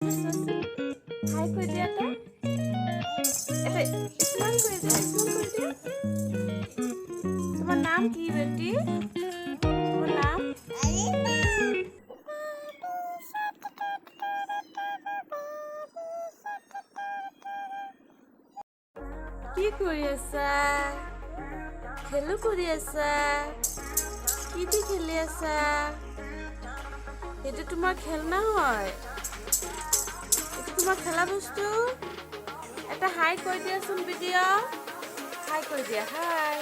হাই কৈ দিয়া তই এবে স্মাইল কৰি দিয়া তোমাৰ নাম কি বেটি তোমাৰ নাম কি কৰি আছা খেলো কৰি আছা কি দি খেলি আছা এইটো তোমাৰ খেলনা হয় এইটো তোমাৰ খেলা বস্তু এটা হাই কৈ দিয়াচোন ভিডিঅ' হাই কৈ দিয়া হাই